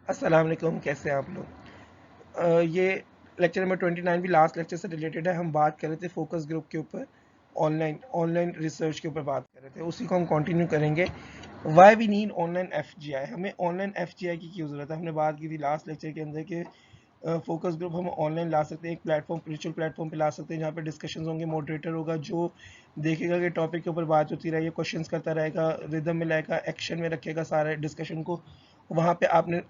अस्सलाम वालेकुम, कैसे हैं आप लोग। ये लेक्चर नंबर 29 भी लास्ट लेक्चर से रिलेटेड है। हम बात कर रहे थे फोकस ग्रुप के ऊपर, ऑनलाइन ऑनलाइन रिसर्च के ऊपर बात कर रहे थे, उसी को हम कंटिन्यू करेंगे। वाई वी नीड ऑनलाइन एफजीआई, हमें ऑनलाइन एफजीआई की क्यों ज़रूरत है। हमने बात की थी लास्ट लेक्चर के अंदर कि फोकस ग्रुप हम ऑनलाइन ला सकते हैं, एक प्लेटफॉर्म वर्चुअल प्लेटफॉर्म पे ला सकते हैं जहाँ पे डिस्कशंस होंगे, मॉडरेटर होगा जो देखेगा कि टॉपिक के ऊपर बात होती रहेगी, क्वेश्चंस करता रहेगा, रिदम में लाएगा, एक्शन में रखेगा सारे डिस्कशन को। वहाँ पे आपने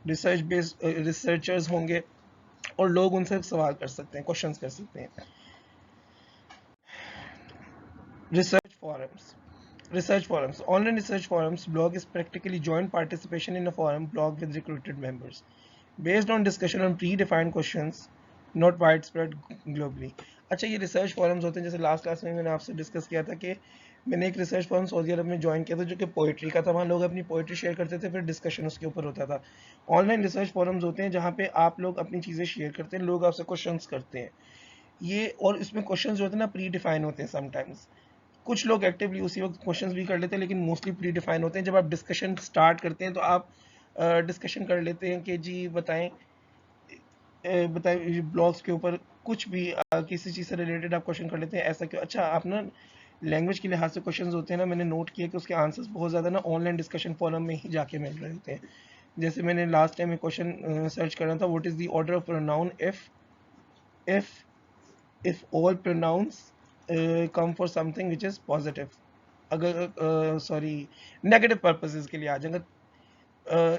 रिसर्च बेस्ड रिसर्चर्स होंगे और लोग उनसे सवाल कर सकते हैं, क्वेश्चंस कर सकते हैं। Research forums, research forums, online research forums blog is practically joint participation in a forum blog with recruited members based on discussion on predefined questions, not widespread globally। अच्छा, ये रिसर्च फॉरम्स होते हैं, जैसे last class में मैंने आपसे discuss किया था कि मैंने एक रिसर्च फॉरम सऊदी अरब में ज्वाइन किया था जो कि पोइट्री का था। वहाँ लोग अपनी पोइट्री शेयर करते थे, फिर डिस्कशन उसके ऊपर होता था। ऑनलाइन रिसर्च फॉरम्स होते हैं जहाँ पे आप लोग अपनी चीज़ें शेयर करते हैं, लोग आपसे क्वेश्चंस करते हैं। ये और इसमें क्वेश्चंस जो होते हैं ना, प्री डिफाइन होते हैं समटाइम्स। कुछ लोग एक्टिवली उसी वक्त क्वेश्चंस भी कर लेते हैं, लेकिन मोस्टली प्री डिफाइन होते हैं। जब आप डिस्कशन स्टार्ट करते हैं तो आप डिस्कशन कर लेते हैं कि जी बताएं, बताएं ब्लॉग्स के ऊपर कुछ भी, किसी चीज़ से रिलेटेड आप क्वेश्चन कर लेते हैं। ऐसा क्यों? अच्छा, आप ना लैंग्वेज के लिहाज से क्वेश्चंस होते हैं ना, मैंने नोट किया कि उसके आंसर्स बहुत ज़्यादा ना ऑनलाइन डिस्कशन फोरम में ही जाके मिल रहे होते हैं। जैसे मैंने लास्ट टाइम एक क्वेश्चन सर्च कर रहा था, what is the order of pronoun if if all pronouns come for something which is positive, अगर सॉरी नेगेटिव पर्पसेस के लिए आ जाए।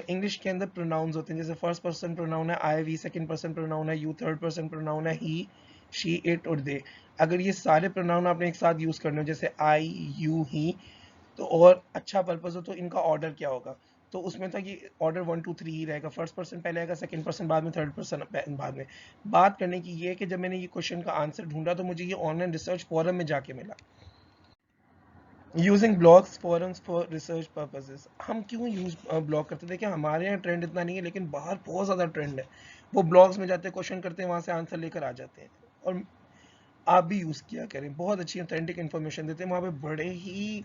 इंग्लिश के अंदर प्रोनाउंस होते हैं, जैसे फर्स्ट पर्सन प्रोनाउन है आई वी, सेकंड पर्सन प्रोनाउन है यू, थर्ड पर्सन प्रोनाउन है ही शी इट और दे। अगर ये सारे प्रोनाउन आपने एक साथ यूज करने हो, जैसे आई यू ही, तो और अच्छा पर्पस हो तो इनका ऑर्डर क्या होगा। तो उसमें था कि ऑर्डर 1 2 3 ही रहेगा, फर्स्ट पर्सन पहले आएगा, सेकंड पर्सन बाद में, थर्ड पर्सन बाद में। बात करने की ये है कि जब मैंने ये क्वेश्चन का आंसर ढूंढा तो मुझे ये ऑनलाइन रिसर्च फोरम में जाके मिला। Using blogs forums for research purposes, हम क्यों यूज ब्लॉग करते थे? देखिए, हमारे यहाँ ट्रेंड इतना नहीं है, लेकिन बाहर बहुत ज़्यादा ट्रेंड है। वो ब्लॉग्स में जाते हैं, क्वेश्चन करते हैं, वहाँ से आंसर लेकर आ जाते हैं। और आप भी यूज़ किया करें, बहुत अच्छी ऑथेंटिक इन्फॉर्मेशन देते हैं। वहाँ पे बड़े ही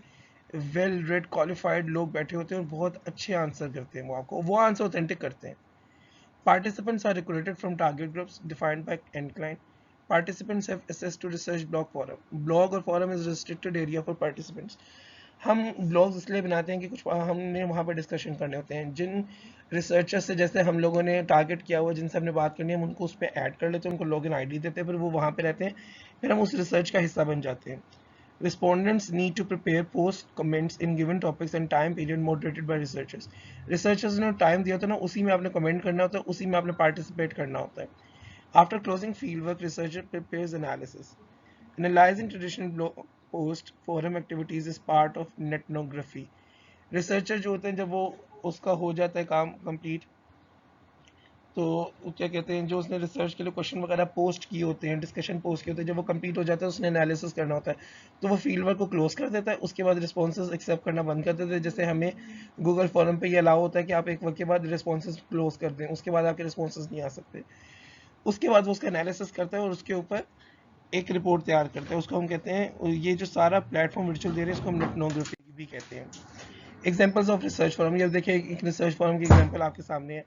वेल रेड क्वालिफाइड लोग बैठे होते हैं और बहुत अच्छे आंसर करते हैं, वो आपको वो आंसर ऑथेंटिक करते हैं। Participants are recruited from target groups defined by end client. Participants have access to research blog forum. Blog और forum is restricted area for participants. हम ब्लॉग्स इसलिए बनाते हैं कि कुछ हमने वहाँ पर डिस्कशन करने होते हैं। जिन रिसर्चर से जैसे हम लोगों ने टारगेट किया हुआ, जिनसे हमने बात करनी है, हम उनको उस पर ऐड कर लेते हैं, उनको लॉगिन आईडी देते हैं, फिर वो वहाँ पे रहते हैं, फिर हम उस रिसर्च का हिस्सा बन जाते हैं। Respondents need to prepare post comments in given topics and time period moderated by researchers. Researchers ने टाइम दिया होता है ना, उसी में आपने कमेंट करना होता है, उसी में आपने पार्टिसिपेट करना होता है। After closing fieldwork, researcher prepares analysis. Analyzing traditional blog post forum activities is part of netnography. Researcher जो होते हैं, जब वो उसका हो जाता है काम कंप्लीट, तो क्या कहते हैं, जो उसने रिसर्च के लिए क्वेश्चन वगैरह पोस्ट किए होते हैं, डिस्कशन पोस्ट किए होते हैं, जब वो कंप्लीट हो जाता है, उसने एनालिसिस करना होता है, तो वो फील्ड वर्क को क्लोज कर देता है। उसके बाद रिस्पॉन्सेज एक्सेप्ट करना बंद कर देते हैं। जैसे हमें गूगल फॉरम पे ये अलाउ होता है कि आप एक वक्त के बाद रिस्पॉन्सेज क्लोज कर दें, उसके बाद आपके रिस्पॉन्सेज नहीं आ सकते। उसके बाद वो उसका एनालिसिस करता है और उसके ऊपर एक रिपोर्ट तैयार करता है, उसको हम कहते हैं, ये जो सारा प्लेटफॉर्म वर्चुअल दे रहे हैं, इसको हम नेटनोग्राफी भी कहते हैं। एग्जाम्पल्स ऑफ रिसर्च फॉरम, ये देखिए एक रिसर्च फॉरम की एग्जाम्पल आपके सामने है।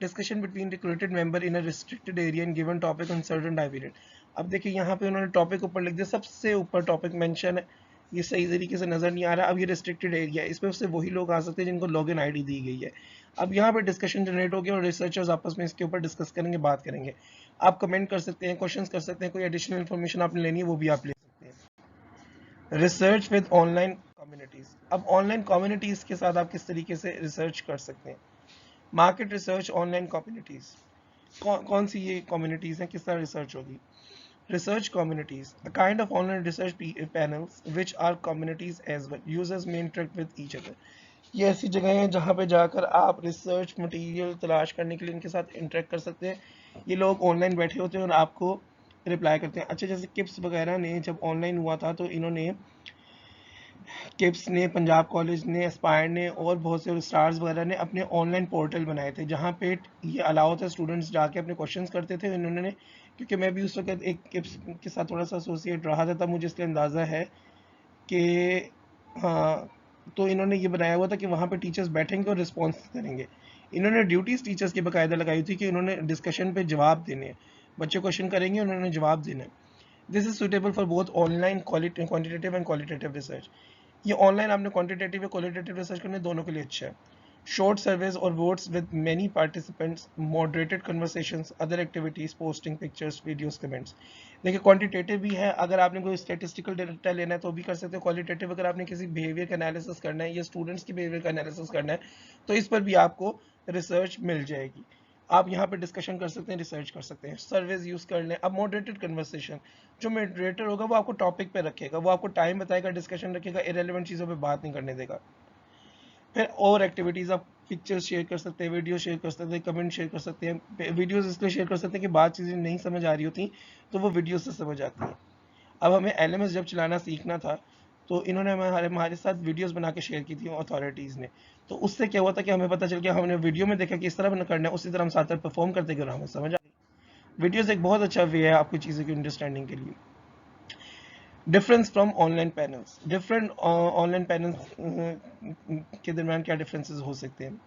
Discussion between recruited member in a restricted area in given topic on certain time period. अब देखिए यहाँ पे उन्होंने टॉपिक ऊपर लिख दिया, सबसे ऊपर टॉपिक मेंशन है, ये सही तरीके से नजर नहीं आ रहा। अब ये रिस्ट्रिक्टेड एरिया है, इसमें से वही लोग आ सकते हैं जिनको लॉगिन आईडी दी गई है। अब यहाँ पे डिस्कशन जनरेट हो गया और रिसर्चर्स आपस में इसके ऊपर डिस्कस करेंगे, बात करेंगे। आप कमेंट कर सकते हैं, क्वेश्चंस कर सकते हैं, कोई एडिशनल इन्फॉर्मेशन आपने लेनी है वो भी आप ले सकते हैं। रिसर्च विद ऑनलाइन कम्युनिटीज, अब ऑनलाइन कम्युनिटीज के साथ आप किस तरीके से रिसर्च कर सकते हैं। मार्केट रिसर्च ऑनलाइन कम्युनिटीज, कौन सी ये कम्युनिटीज हैं, किस तरह रिसर्च होगी। Research communities, a kind of online research panels which are communities as well, users में इंटरेक्ट विद ईच अदर। ये ऐसी जगह हैं जहाँ पे जाकर आप रिसर्च मटेरियल तलाश करने के लिए इनके साथ इंटरेक्ट कर सकते हैं। ये लोग ऑनलाइन बैठे होते हैं और आपको रिप्लाई करते हैं। अच्छा, जैसे किप्स वगैरह ने जब ऑनलाइन हुआ था तो इन्होंने, किप्स ने, पंजाब कॉलेज ने, एस्पायर ने और बहुत से स्टार्स वगैरह ने अपने ऑनलाइन पोर्टल बनाए थे जहाँ पे ये अलाउ था स्टूडेंट्स जाके अपने क्वेश्चंस करते थे। इन्होंने, क्योंकि मैं भी उस वक्त एक किप्स के साथ थोड़ा सा एसोसिएट रहा था, तब मुझे इसलिए अंदाज़ा है कि हाँ, तो इन्होंने ये बनाया हुआ था कि वहाँ पे टीचर्स बैठेंगे और रिस्पॉन्स करेंगे। इन्होंने ड्यूटीज टीचर्स की बाकायदा लगाई थी कि उन्होंने डिस्कशन पे जवाब देने हैं, बच्चे क्वेश्चन करेंगे, उन्होंने जवाब देना है। This is suitable for both online quantitative and qualitative research. ये ऑनलाइन आपने क्वांटिटेटिव या क्वालिटेटिव रिसर्च करने दोनों के लिए अच्छा है। शॉर्ट सर्वेज और votes with many participants, moderated conversations, other activities, posting pictures, videos, comments. देखिए क्वांटिटेटिव भी है, अगर आपने कोई स्टैटिस्टिकल डेटा लेना है तो भी कर सकते हो। क्वालिटेटिव अगर आपने किसी बिहेवियर का एनालिसिस करना है या स्टूडेंट्स की बिहेवियर का एनालिसिस करना है तो इस पर भी आपको रिसर्च मिल जाएगी। आप यहाँ पे डिस्कशन कर सकते हैं, रिसर्च कर सकते हैं, सर्वेज यूज कर लें। अब मॉडरेटेड कन्वर्सेशन, जो मॉडरेटर होगा वो आपको टॉपिक पे रखेगा, वो आपको टाइम बताएगा, डिस्कशन रखेगा, इरेलीवेंट चीज़ों पे बात नहीं करने देगा। फिर और एक्टिविटीज़, आप पिक्चर्स शेयर कर सकते हैं, वीडियो शेयर कर सकते हैं, कमेंट शेयर कर सकते हैं। वीडियोस इसलिए शेयर कर सकते हैं कि बात चीज़ें नहीं समझ आ रही होती तो वो वीडियो से समझ आती है। अब हमें एलएमएस जब चलाना सीखना था तो इन्होंने हमारे साथ वीडियोस बना के शेयर की थी अथॉरिटीज़ ने। तो उससे क्या हुआ था कि हमें पता चल गया, हमने वीडियो में देखा कि इस तरह करना है, उसी तरह हम साथ साथ परफॉर्म करते गए, हमें समझ आ गई। वीडियोस एक बहुत अच्छा वे है आपकी चीज़ों की अंडरस्टैंडिंग के लिए। Difference from online panels, different online panels के दरमियान क्या डिफरेंसेस हो सकते हैं।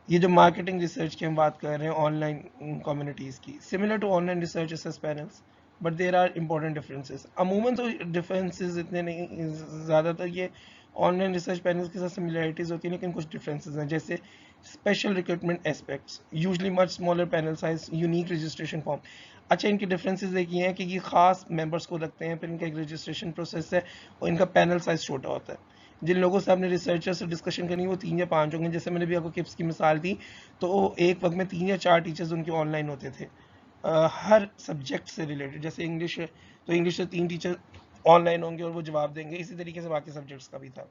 ये जो मार्केटिंग रिसर्च की हम बात कर रहे हैं ऑनलाइन कम्युनिटीज़ की, similar to online research access panels but there are important differences. अमूमन तो डिफरेंसेस इतने नहीं, ज़्यादातर ये ऑनलाइन रिसर्च पैनल्स के साथ सिमिलरिटीज़ होती हैं, लेकिन कुछ डिफरेंसेस हैं, जैसे special recruitment aspects, usually much smaller panel size, unique registration form. अच्छा, इनके डिफरेंसेस एक ये हैं कि ये खास मेंबर्स को रखते हैं, फिर इनका एक रजिस्ट्रेशन प्रोसेस है और इनका पैनल साइज छोटा होता है। जिन लोगों से आपने रिसर्चर से डिस्कशन करनी वो 3 या 5 होंगे। जैसे मैंने भी आपको किप्स की मिसाल दी, तो एक वक्त में 3 या 4 टीचर्स उनके ऑनलाइन होते थे हर सब्जेक्ट से रिलेटेड। जैसे इंग्लिश है तो इंग्लिश से 3 टीचर ऑनलाइन होंगे और वो जवाब देंगे, इसी तरीके से बाकी सब्जेक्ट्स का भी था।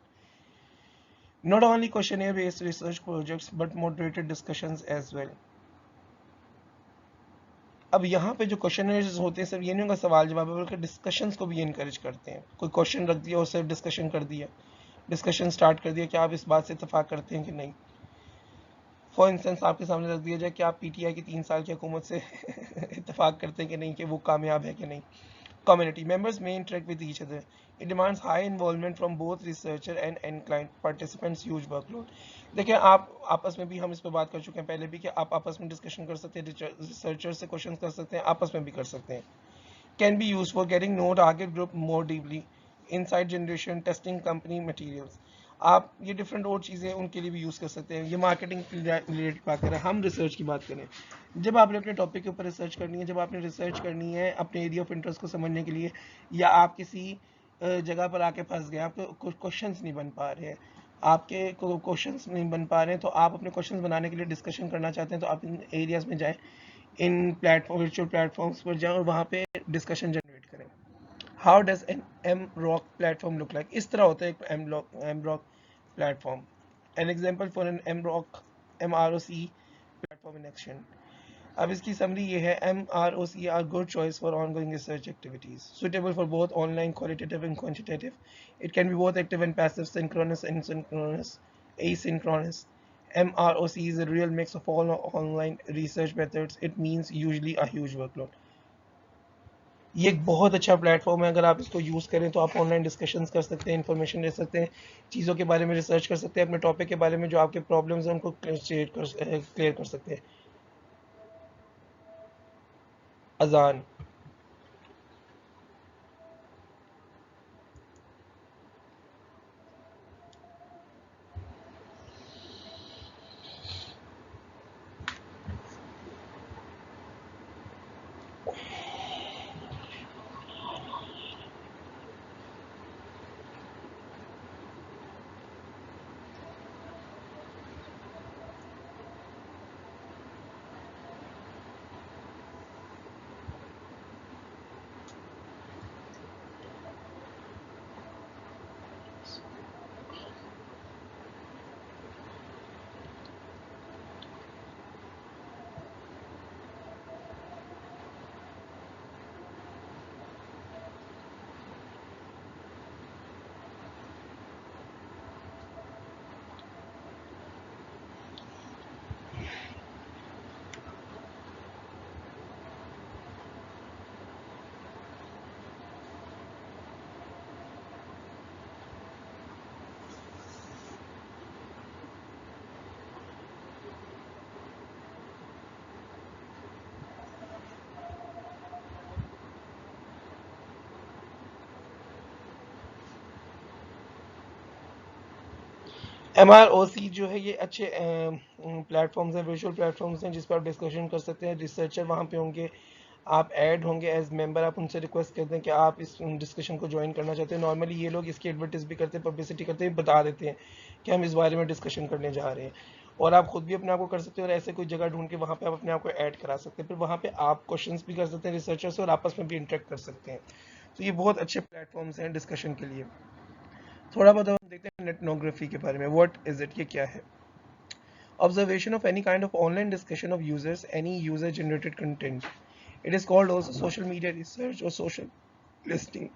Not only questionnaire based research projects but moderated discussions as well. अब यहाँ पे जो क्वेश्चनर्स होते हैं सिर्फ ये नहीं होगा सवाल जवाब, बल्कि डिस्कशंस को भी इनकरेज करते हैं। कोई क्वेश्चन रख दिया और सिर्फ डिस्कशन कर दिया, डिस्कशन स्टार्ट कर दिया कि आप इस बात से इत्तेफाक करते हैं कि नहीं। फॉर इंस्टेंस आपके सामने रख दिया जाए कि आप पीटीआई की 3 साल की हुकूमत से इत्तेफाक करते हैं कि नहीं, कि वो कामयाब है कि नहीं। Community members may interact with each other. It demands high involvement from both researcher and client participants. Huge workload. देखिए आप आपस में भी, हम इस पर बात कर चुके हैं पहले भी, कि आप आपस में डिस्कशन कर सकते हैं, रिसर्चर से क्वेश्चन कर सकते हैं, आपस में भी कर सकते हैं। Can be used for getting know target group more deeply. Insight generation, testing company materials. आप ये डिफरेंट और चीज़ें उनके लिए भी यूज़ कर सकते हैं। ये मार्केटिंग रिलेटेड बात करें, हम रिसर्च की बात करें। जब आपने अपने टॉपिक के ऊपर रिसर्च करनी है, जब आपने रिसर्च करनी है अपने एरिया ऑफ इंटरेस्ट को समझने के लिए, या आप किसी जगह पर आके फंस गए, आपके कुछ क्वेश्चंस नहीं बन पा रहे हैं, आपके क्वेश्चंस नहीं बन पा रहे हैं, तो आप अपने क्वेश्चंस बनाने के लिए डिस्कशन करना चाहते हैं, तो आप इन एरियाज में जाएं, इन प्लेटफॉर्म वर्चुअल प्लेटफॉर्म्स पर जाएं और वहाँ पे डिस्कशन जनरेट करें। How does an M ROC platform look like. इस तरह होता है एक M ROC platform. An example for an M ROC MROC platform in action. अब इसकी समरी ये है, MROC are good choice for ongoing research activities, suitable for both online qualitative and quantitative. It can be both active and passive, synchronous and synchronous, asynchronous. MROC is a real mix of all online research methods. It means usually a huge workload. ये एक बहुत अच्छा platform है, अगर आप इसको use करें तो आप ऑनलाइन डिस्कशंस कर सकते हैं, इन्फॉर्मेशन ले सकते हैं, चीज़ों के बारे में रिसर्च कर सकते हैं, अपने टॉपिक के बारे में जो आपके प्रॉब्लम्स हैं उनको क्लियर कर सकते हैं। अजान। MROC जो है ये अच्छे प्लेटफॉर्म्स हैं, विजुअल प्लेटफॉर्म्स हैं जिस पर आप डिस्कशन कर सकते हैं। रिसर्चर वहाँ पे होंगे, आप ऐड होंगे एज मेंबर, आप उनसे रिक्वेस्ट करते हैं कि आप इस डिस्कशन को ज्वाइन करना चाहते हैं। नॉर्मली ये लोग इसकी एडवर्टाइज भी करते हैं, पब्लिसिटी करते हैं, बता देते हैं कि हम इस बारे में डिस्कशन करने जा रहे हैं। और आप खुद भी अपने आप को कर सकते हैं और ऐसे कोई जगह ढूंढ के वहाँ पे आप अपने आप को ऐड करा सकते हैं। फिर वहाँ पे आप क्वेश्चंस भी कर सकते हैं रिसर्चर से और आपस में भी इंटरेक्ट कर सकते हैं। तो ये बहुत अच्छे प्लेटफॉर्म्स हैं डिस्कशन के लिए। थोड़ा बहुत हम देखते हैं नेटनोग्राफी के बारे में। व्हाट इज इट, ये क्या है? Observation of any kind of online discussion of users, any user generated content. It is called also social media research or social listening.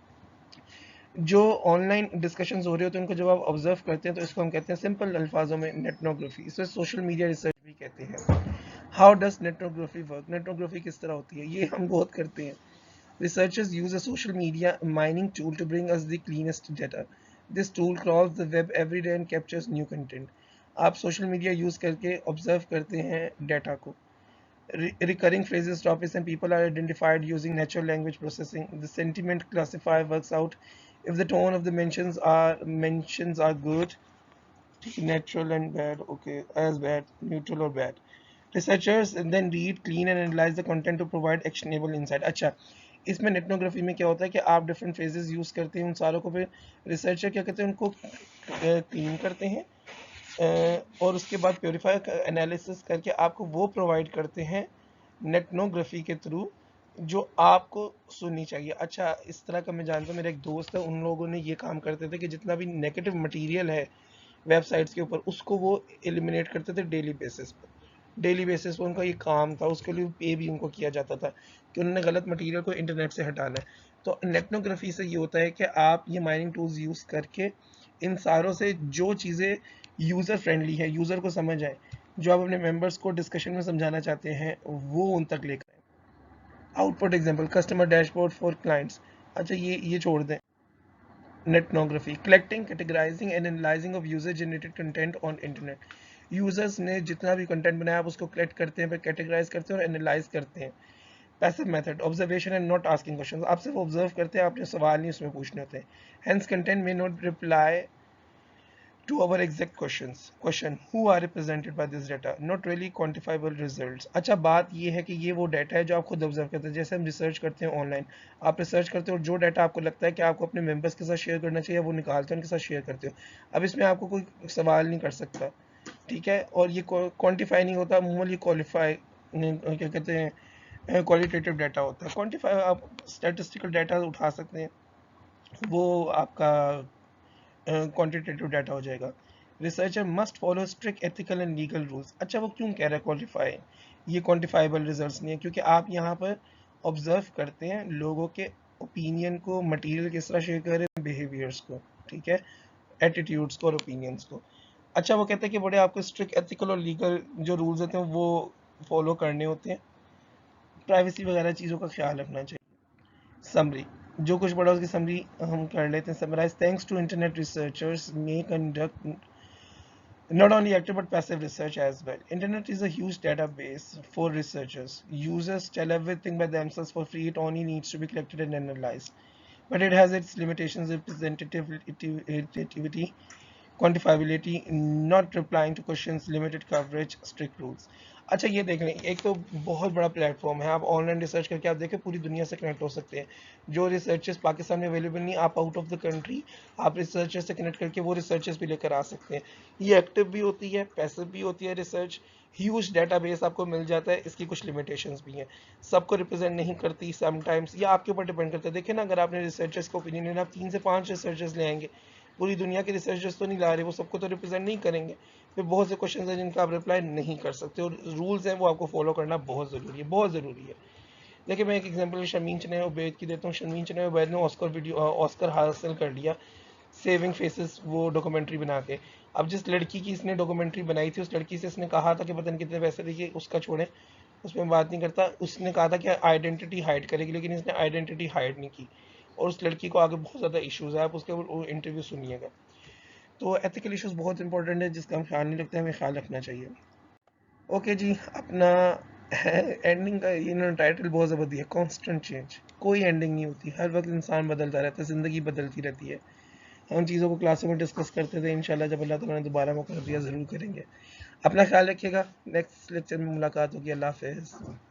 जो ऑनलाइन डिस्कशंस हो रहे होते हैं उनको जब आप ऑब्जर्व करते हैं तो इसको हम कहते हैं सिंपल अल्फाजों में नेटनोग्राफी। इसे सोशल मीडिया रिसर्च भी कहते हैं। How does netnography work? Netnography किस तरह होती है, ये हम बहुत करते हैं। Researchers use a social media mining tool to bring us the cleanest data. This tool crawls the web every day and captures new content. आप सोशल मीडिया यूज करके ऑब्जर्व करते हैं डाटा को। Recurring phrases, topics, and people are identified using natural language processing. The sentiment classifier works out if the tone of the mentions are good, natural and bad, okay, as bad, neutral or bad. Researchers then read, clean and analyze the content to provide actionable insight. अच्छा, इसमें नेटनोग्राफी में क्या होता है कि आप different phrases use करते हैं, उन सारों को फिर रिसर्चर क्या करते हैं, उनको क्लीन करते हैं और उसके बाद प्योरीफाई एनालिसिस करके आपको वो प्रोवाइड करते हैं नेटनोग्राफी के थ्रू जो आपको सुननी चाहिए। अच्छा, इस तरह का मैं जानता हूँ, मेरा एक दोस्त है, उन लोगों ने ये काम करते थे कि जितना भी नेगेटिव मटेरियल है वेबसाइट्स के ऊपर उसको वो एलिमिनेट करते थे डेली बेसिस पर। डेली बेसिस पर उनका ये काम था, उसके लिए पे भी उनको किया जाता था कि उन्होंने गलत मटेरियल को इंटरनेट से हटाना है। तो नेटनोग्राफी से ये होता है कि आप ये माइनिंग टूल्स यूज़ करके इन सारों से जो चीज़ें यूज़र फ्रेंडली है, यूज़र को समझ आए, जो आप अपने मेंबर्स को डिस्कशन में समझाना चाहते हैं, वो उन तक लेकर आए। Output example, customer dashboard for clients. अच्छा, ये छोड़ दें। Netnography, collecting, categorising and analysing of user generated content on internet. Users ने जितना भी कंटेंट बनाया आप उसको कलेक्ट करते हैं, फिर कैटेगराइज करते हैं और एनालाइज करते हैं। Passive method, observation and not asking questions. आप सिर्फ ऑब्जर्व करते हैं, आपने सवाल नहीं उसमें पूछने होते हैं। हेंस कंटेंट में not reply to our exact questions. Question, who are represented by this data? Not really quantifiable results. अच्छा, बात ये है कि ये वो डाटा है जो आप खुद ऑब्जर्व करते हैं। जैसे हम रिसर्च करते हैं ऑनलाइन, आप रिसर्च करते हो और जो डाटा आपको लगता है कि आपको अपने मेंबर्स के साथ शेयर करना चाहिए वो निकालते हो, उनके साथ शेयर करते हो। अब इसमें आपको कोई सवाल नहीं कर सकता, ठीक है, और ये क्वान्टिफाई नहीं होता, अमूमन ये क्वालिफाई क्या कहते हैं, क्वालिटेटिव डाटा होता है। क्वान्टिफाई आप स्टैटिस्टिकल डाटा उठा सकते हैं, वो आपका क्वांटिटेटिव डाटा हो जाएगा। Researcher must follow strict ethical and legal rules. अच्छा, वो क्यों कह रहा है क्वालिफाई, ये क्वांटिफाइबल रिजल्ट्स नहीं है, क्योंकि आप यहाँ पर ऑब्जर्व करते हैं लोगों के ओपिनियन को, मटेरियल किस तरह शेयर कर रहे हैं, बिहेवियर्स को, ठीक है, एटीट्यूड्स को और ओपिनियंस को। अच्छा, वो कहते हैं कि बड़े आपको स्ट्रिक्ट एथिकल और लीगल जो रूल्स होते हैं वो फॉलो करने होते हैं, प्राइवेसी वगैरह चीज़ों का ख्याल रखना चाहिए। समरी, जो कुछ पढ़ा उसकी समरी हम कर लेते हैं। Summarise, thanks to internet researchers may conduct not only active but passive research as well. Internet is a huge database for researchers. Users tell everything by themselves for free. It only needs to be collected and analyzed. But it has its limitations: representativity, quantifiability, not replying to questions, limited coverage, strict rules. अच्छा, ये देख लें, एक तो बहुत बड़ा platform है, आप ऑनलाइन रिसर्च करके आप देखें पूरी दुनिया से कनेक्ट हो सकते हैं। जो रिसर्चर्स पाकिस्तान में अवेलेबल नहीं, आप आउट ऑफ द कंट्री आप रिसर्चर से कनेक्ट करके वो रिसर्चर्स भी लेकर आ सकते हैं। ये एक्टिव भी होती है, पैसिव भी होती है रिसर्च। ह्यूज डेटाबेस आपको मिल जाता है, इसकी कुछ लिमिटेशंस भी हैं, सबको रिप्रेजेंट नहीं करती समटाइम्स, ये आपके ऊपर डिपेंड करता है। देखिए ना, अगर आपने रिसर्चर्स का ओपिनियन लेना, आप 3 से 5 रिसर्चर्स ले आएंगे, पूरी दुनिया के रिसर्चर्स तो नहीं ला रहे, वो सबको तो रिप्रेजेंट नहीं करेंगे। फिर बहुत से क्वेश्चन हैं जिनका आप रिप्लाई नहीं कर सकते और रूल्स हैं वो आपको फॉलो करना बहुत ज़रूरी है, बहुत ज़रूरी है। देखिए, मैं एक एग्जांपल शमीन चने उबैद की देता हूँ। शमीन चने उबैद ने ऑस्कर हासिल कर लिया सेविंग फेसेस वो डॉक्यूमेंट्री बना के। अब जिस लड़की की इसने डॉक्यूमेंट्री बनाई थी, उस लड़की से इसने कहा था कि पता नहीं कितने पैसे देखिए, उसका छोड़ें, उसमें बात नहीं करता। उसने कहा था कि आइडेंटिटी हाइड करेगी, लेकिन इसने आइडेंटिटी हाइड नहीं की और उस लड़की को आगे बहुत ज़्यादा इश्यूज़ है। आप उसके इंटरव्यू सुनिएगा। तो एथिकल इश्यूज बहुत इंपॉर्टेंट है जिसका हम ख्याल नहीं रखते, हमें ख्याल रखना चाहिए। ओके जी, अपना एंडिंग का ये टाइटल बहुत ज़बरदस्त दिया, कांस्टेंट चेंज। कोई एंडिंग नहीं होती, हर वक्त इंसान बदलता रहता है, ज़िंदगी बदलती रहती है। हम चीज़ों को क्लासों में डिस्कस करते थे। इंशाल्लाह जब अल्लाह ताला ने दोबारा मौका दिया ज़रूर करेंगे। अपना ख्याल रखिएगा। नेक्स्ट लेक्चर में मुलाकात होगी। अल्लाह हाफ़िज़।